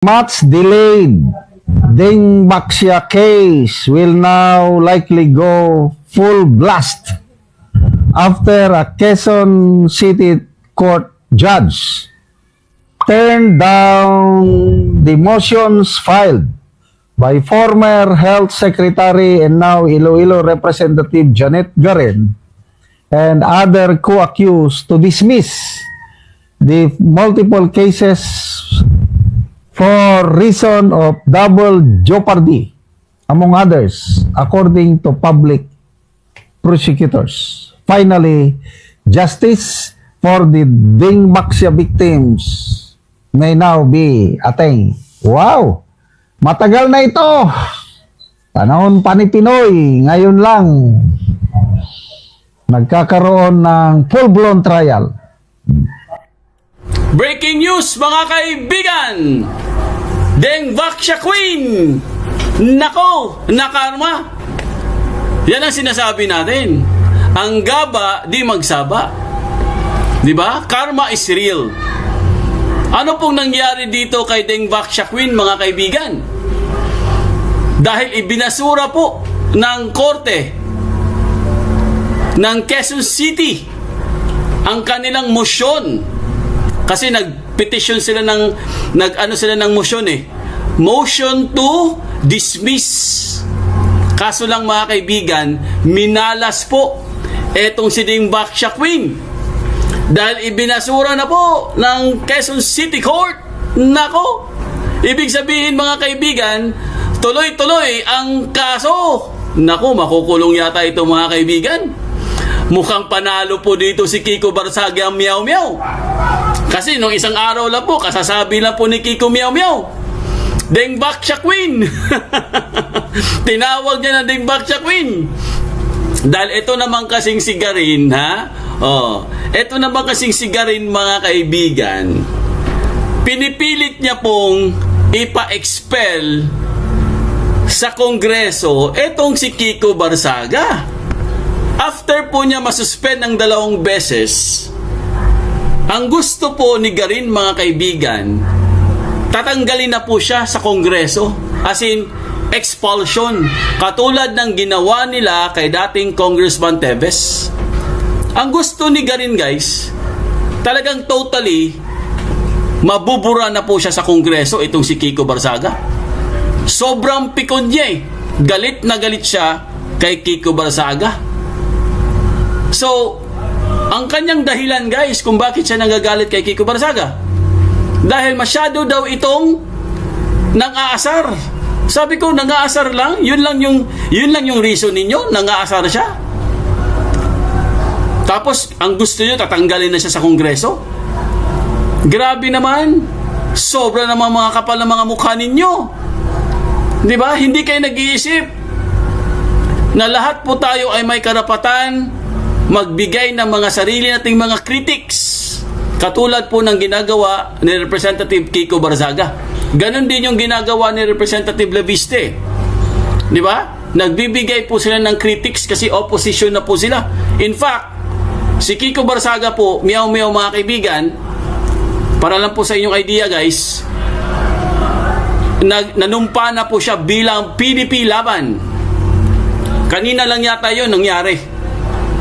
Much delayed Ding Baxia case will now likely go full blast after a Quezon City Court judge turned down the motions filed by former Health Secretary and now Iloilo Representative Janet Garin and other co-accused to dismiss the multiple cases for reason of double jeopardy, among others, according to public prosecutors. Finally, justice for the Ding Baxia victims may now be attained. Wow! Matagal na ito! Panahon pa ni Pinoy, ngayon lang nagkakaroon ng full-blown trial. Breaking news mga kaibigan! Ding Baxia Queen! Nako, nakarma! Yan ang sinasabi natin. Ang gaba, di magsaba. Di ba? Karma is real. Ano pong nangyari dito kay Ding Baxia Queen mga kaibigan? Dahil ibinasura po ng korte ng Quezon City ang kanilang motion. Kasi nag-petition sila nag-ano sila ng motion Motion to dismiss. Kaso lang mga kaibigan, minalas po etong si Ding Baxia Queen. Dahil ibinasura na po ng Quezon City Court. Nako, ibig sabihin mga kaibigan, tuloy-tuloy ang kaso. Nako, makukulong yata ito mga kaibigan. Mukhang panalo po dito si Kiko Barsaga Meow Meow. Kasi nung isang araw lang po, kasasabi lang po ni Kiko Meow Meow, Ding Baxia Queen. Tinawag niya na Ding Baxia Queen. Dahil ito naman kasing si Garin, ito naman kasing si Garin mga kaibigan, pinipilit niya pong ipa-expel sa Kongreso etong si Kiko Barsaga. After po niya masuspend ng 2 beses, ang gusto po ni Garin mga kaibigan, tatanggalin na po siya sa Kongreso. As in, expulsion. Katulad ng ginawa nila kay dating Congressman Teves. Ang gusto ni Garin guys, talagang totally mabubura na po siya sa Kongreso itong si Kiko Barsaga. Sobrang pikon niya Galit na galit siya kay Kiko Barsaga. So, ang kanyang dahilan guys kung bakit siya nagagalit kay Kiko Barsaga, dahil masyado daw itong nang-aasar. Sabi ko, nang-aasar lang? Yun lang yung reason ninyo? Nang-aasar siya? Tapos, ang gusto nyo, tatanggalin na siya sa Kongreso? Grabe naman. Sobra naman mga kapal na mga mukha ninyo. Di ba? Hindi kayo nag-iisip na lahat po tayo ay may karapatan magbigay ng mga sarili nating mga critics. Katulad po ng ginagawa ni Representative Kiko Barsaga. Ganon din yung ginagawa ni Representative Leviste. Di ba? Nagbibigay po sila ng critics kasi opposition na po sila. In fact, si Kiko Barsaga po, meow-meow mga kaibigan, para lang po sa inyong idea guys, nanumpa na po siya bilang PDP laban. Kanina lang yata yun nangyari.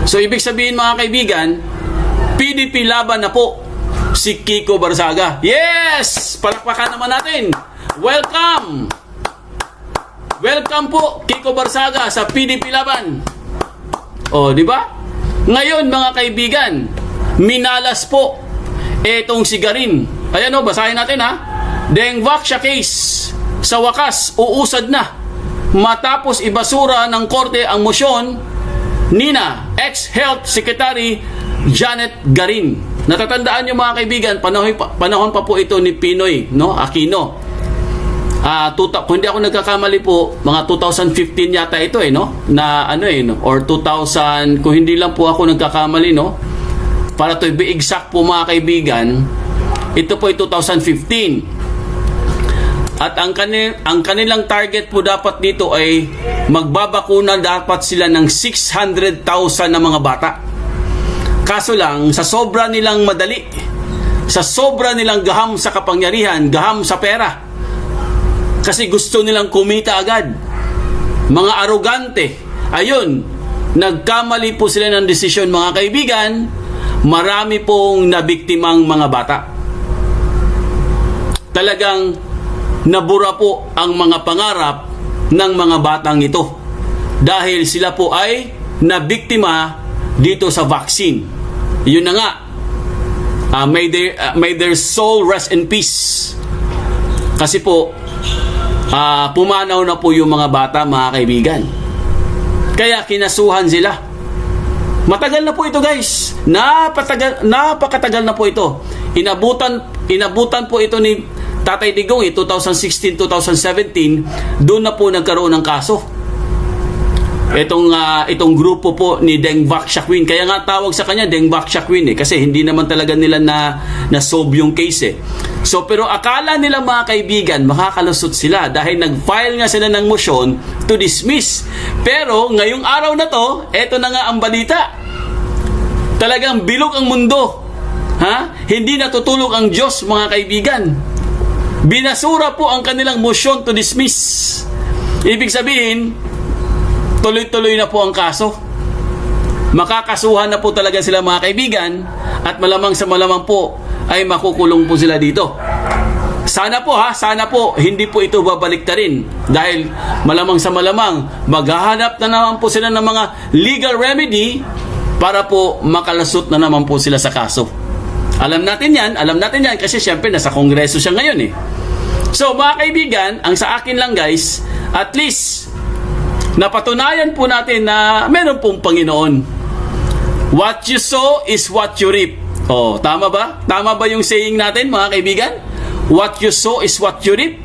So, ibig sabihin mga kaibigan, PDP laban na po si Kiko Barsaga. Yes! Palakpakan naman natin. Welcome! Welcome po, Kiko Barsaga, sa PDP laban. O, di ba? Ngayon, mga kaibigan, minalas po etong si Garin. Ayan o, basahin natin Ding Baxia case, sa wakas, uusad na. Matapos ibasura ng korte ang motion Nina, ex-Health Secretary Janet Garin. Natatandaan nyo mga kaibigan, panahon pa po ito ni Pinoy Aquino. Kung hindi ako nagkakamali po, mga 2015 yata ito na or 2000, kung hindi lang po ako nagkakamali para to be exact po mga kaibigan, ito po ay 2015. At ang kanilang target po dapat dito ay magbabakuna dapat sila ng 600,000 na mga bata. Kaso lang, sa sobra nilang madali, sa sobra nilang gaham sa kapangyarihan, gaham sa pera, Kasi gusto nilang kumita agad. Mga arogante. Ayun, nagkamali po sila ng desisyon mga kaibigan. Marami pong nabiktimang mga bata. Talagang nabura po ang mga pangarap ng mga batang ito. Dahil sila po ay nabiktima dito sa vaccine. Yun na nga. May their soul rest in peace. Kasi po, pumanaw na po yung mga bata, mga kaibigan. Kaya kinasuhan sila. Matagal na po ito, guys. Napakatagal na po ito. Inabutan po ito ni Tatay Digong 2016-2017. Doon na po nagkaroon ng kaso. Itong grupo po ni Deng Vakshakwin. Kaya nga tawag sa kanya Deng Vakshakwin kasi hindi naman talaga nila na-solve yung case So pero akala nila mga kaibigan makakalusot sila dahil nag-file nga sila ng motion to dismiss. Pero ngayong araw na to, eto na nga ang balita. Talagang bilog ang mundo. Hindi natutulog ang Diyos mga kaibigan. Binasura po ang kanilang motion to dismiss. Ibig sabihin, tuloy-tuloy na po ang kaso. Makakasuhan na po talaga sila mga kaibigan at malamang sa malamang po ay makukulong po sila dito. Sana po hindi po ito babalik na rin dahil malamang sa malamang maghahanap na naman po sila ng mga legal remedy para po makalusot na naman po sila sa kaso. Alam natin yan kasi syempre nasa kongreso siya ngayon So mga kaibigan, ang sa akin lang guys, at least napatunayan po natin na meron pong Panginoon. What you sow is what you reap. Tama ba? Tama ba yung saying natin mga kaibigan? What you sow is what you reap.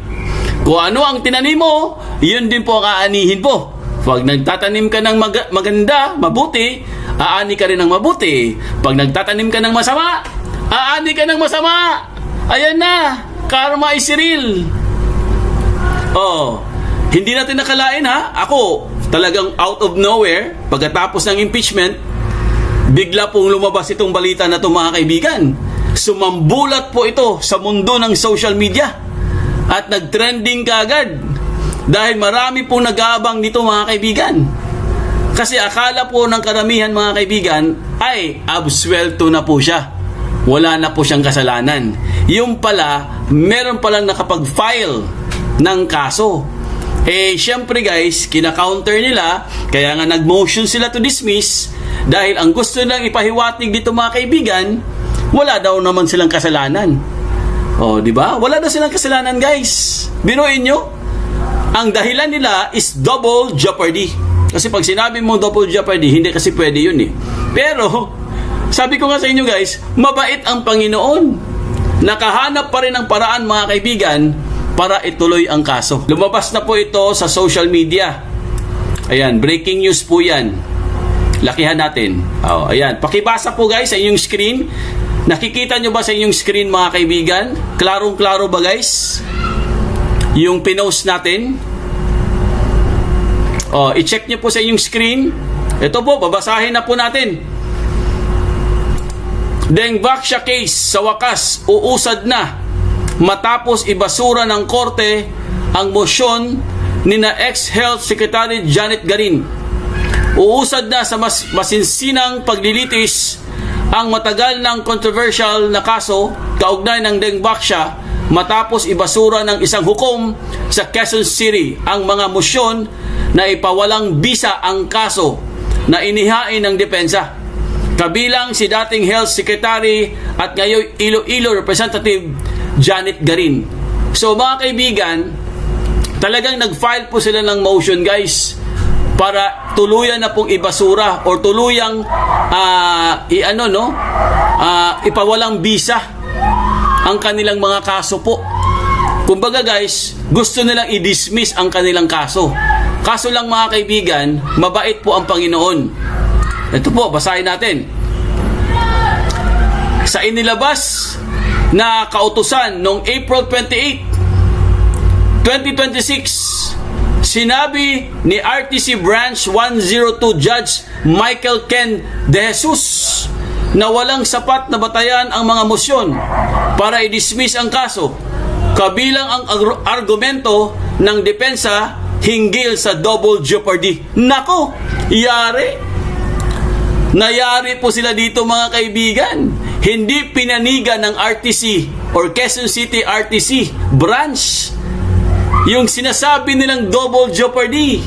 Kung ano ang tinanim mo, yun din po ang aanihin po. Pag nagtatanim ka ng maganda, mabuti, aani ka rin ng mabuti. Pag nagtatanim ka ng masama, aani ka ng masama. Ayan na, karma is real. Hindi natin nakalain Ako, talagang out of nowhere, pagkatapos ng impeachment, bigla pong lumabas itong balita na ito mga kaibigan. Sumambulat po ito sa mundo ng social media. At nag-trending kaagad. Dahil marami pong nag-aabang dito mga kaibigan. Kasi akala po ng karamihan mga kaibigan ay absuelto na po siya. Wala na po siyang kasalanan. Yung pala, meron palang nakapag-file ng kaso. Syempre guys, kina-counter nila, kaya nga nag-motion sila to dismiss dahil ang gusto nilang ipahiwatig dito mga kaibigan, wala daw naman silang kasalanan. Di ba? Wala daw silang kasalanan guys. Biruin nyo, ang dahilan nila is double jeopardy. Kasi pag sinabi mo double jeopardy, hindi kasi pwede yun Pero, sabi ko nga sa inyo guys, mabait ang Panginoon. Nakahanap pa rin ng paraan mga kaibigan para ituloy ang kaso. Lumabas na po ito sa social media. Ayan, breaking news po yan. Lakihan natin. Ayan, pakibasa po guys sa inyong screen. Nakikita nyo ba sa inyong screen mga kaibigan? Klarong-klaro ba guys? Yung pinost natin. I-check nyo po sa inyong screen. Ito po, babasahin na po natin. Deng Vaksha case sa wakas uusad na matapos ibasura ng korte ang motion ni na ex-Health Secretary Janet Garin. Uusad na sa masinsinang paglilitis ang matagal ng controversial na kaso kaugnay ng Deng Vaksha matapos ibasura ng isang hukom sa Quezon City ang mga motion na ipawalang bisa ang kaso na inihain ng depensa. Kabilang si dating Health Secretary at ngayon Iloilo Representative Janet Garin. So mga kaibigan, talagang nag-file po sila ng motion guys para tuluyan na pong ibasura or tuluyang ipawalang bisa ang kanilang mga kaso po. Kumbaga guys, gusto nilang i-dismiss ang kanilang kaso. Kaso lang mga kaibigan, mabait po ang Panginoon. Ito po, basahin natin. Sa inilabas na kautusan noong April 28, 2026, sinabi ni RTC Branch 102 Judge Michael Ken De Jesus na walang sapat na batayan ang mga mosyon para i-dismiss ang kaso. Kabilang ang argumento ng depensa hinggil sa double jeopardy. Nako, yari. Nayari po sila dito mga kaibigan. Hindi pinanigan ng RTC or Quezon City RTC branch yung sinasabi nilang double jeopardy.